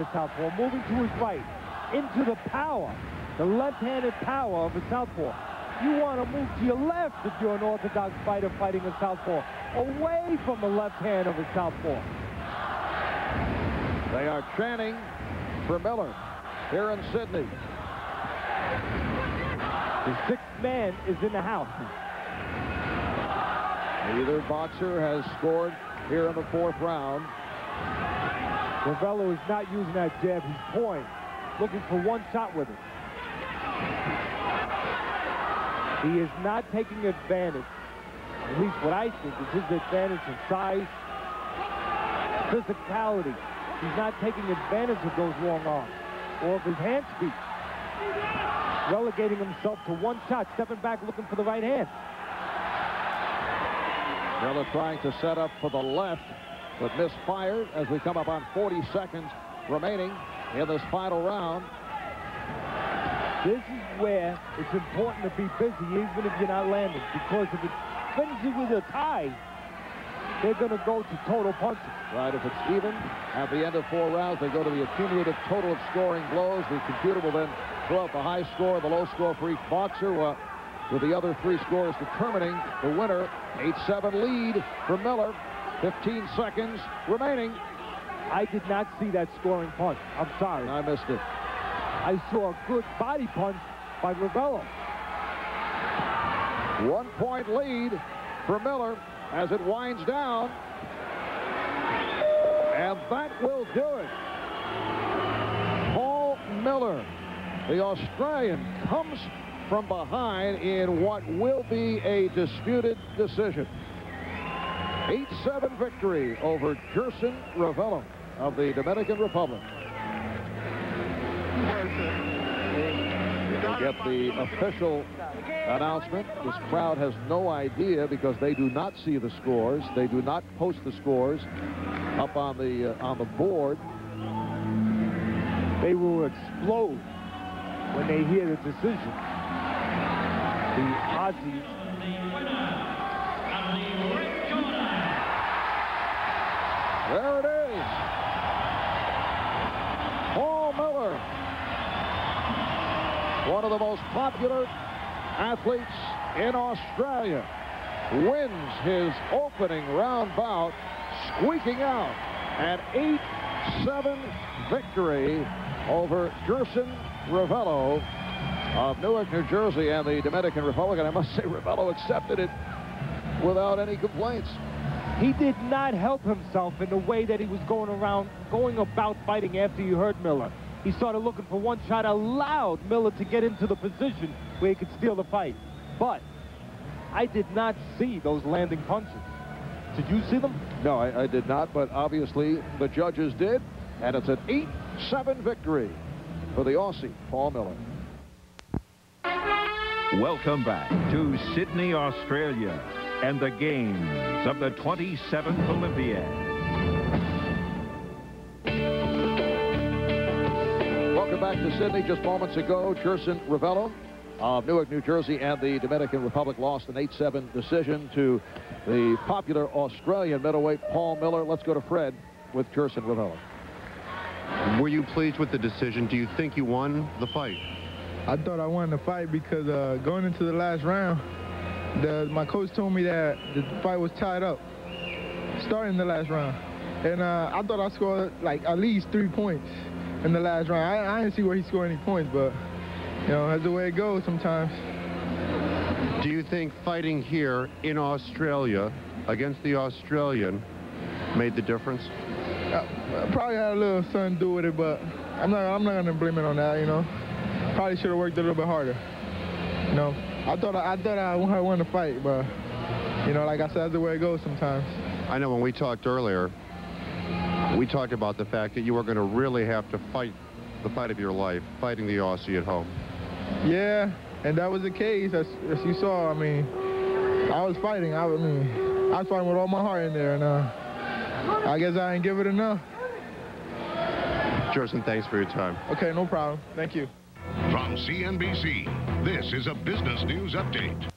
The southpaw moving to his right, into the power, the left-handed power of a southpaw. You want to move to your left if you're an orthodox fighter fighting a southpaw, away from the left hand of a southpaw. They are chanting for Miller here in Sydney. The sixth man is in the house. Neither boxer has scored here in the fourth round. Ravelo is not using that jab. He's poised, looking for one shot with it. He is not taking advantage, at least what I think is his advantage of size, physicality. He's not taking advantage of those long arms or of his hand speed. Relegating himself to one shot, stepping back, looking for the right hand. Miller trying to set up for the left, but misfired as we come up on 40 seconds remaining in this final round. This is where it's important to be busy, even if you're not landing, because if it finishes with a tie, they're going to go to total punches. Right, if it's even at the end of 4 rounds, they go to the accumulative total of scoring blows. The computer will then throw out the high score, the low score for each boxer, with the other 3 scores determining the winner. 8-7 lead for Miller. 15 seconds remaining. I did not see that scoring punch. I'm sorry. I missed it. I saw a good body punch by Ravelo. 1 point lead for Miller as it winds down. And that will do it. Paul Miller, the Australian, comes from behind in what will be a disputed decision. 8-7 victory over Jerson Ravelo of the Dominican Republic. We'll get the official announcement. This crowd has no idea because they do not see the scores. They do not post the scores up on the board. They will explode when they hear the decision. The Aussies. There it is. Paul Miller, one of the most popular athletes in Australia, wins his opening round bout, squeaking out an 8-7 victory over Jerson Ravelo of Newark, New Jersey, and the Dominican Republic. And I must say, Ravelo accepted it without any complaints. He did not help himself in the way that he was going about fighting after he hurt Miller. He started looking for one shot, allowed Miller to get into the position where he could steal the fight. But I did not see those landing punches. Did you see them? No, I did not, but obviously the judges did, and it's an 8-7 victory for the Aussie, Paul Miller. Welcome back to Sydney, Australia, and the games of the 27th Olympiad. Welcome back to Sydney. Just moments ago, Jerson Ravelo of Newark, New Jersey, and the Dominican Republic lost an 8-7 decision to the popular Australian middleweight Paul Miller. Let's go to Fred with Jerson Ravelo. Were you pleased with the decision? Do you think you won the fight? I thought I won the fight because going into the last round, my coach told me that the fight was tied up starting the last round. And I thought I scored like at least 3 points in the last round. I didn't see where he scored any points, but, you know, that's the way it goes sometimes. Do you think fighting here in Australia against the Australian made the difference? I probably had a little something to do with it, but I'm not going to blame it on that, you know. Probably should have worked a little bit harder. You know, I thought I won the fight, but, you know, like I said, that's the way it goes sometimes. I know when we talked earlier, we talked about the fact that you were going to really have to fight the fight of your life, fighting the Aussie at home. Yeah, and that was the case, as you saw. I mean, I was fighting. I was fighting with all my heart in there, and I guess I didn't give it enough. Jerson, thanks for your time. Okay, no problem. Thank you. From CNBC, this is a business news update.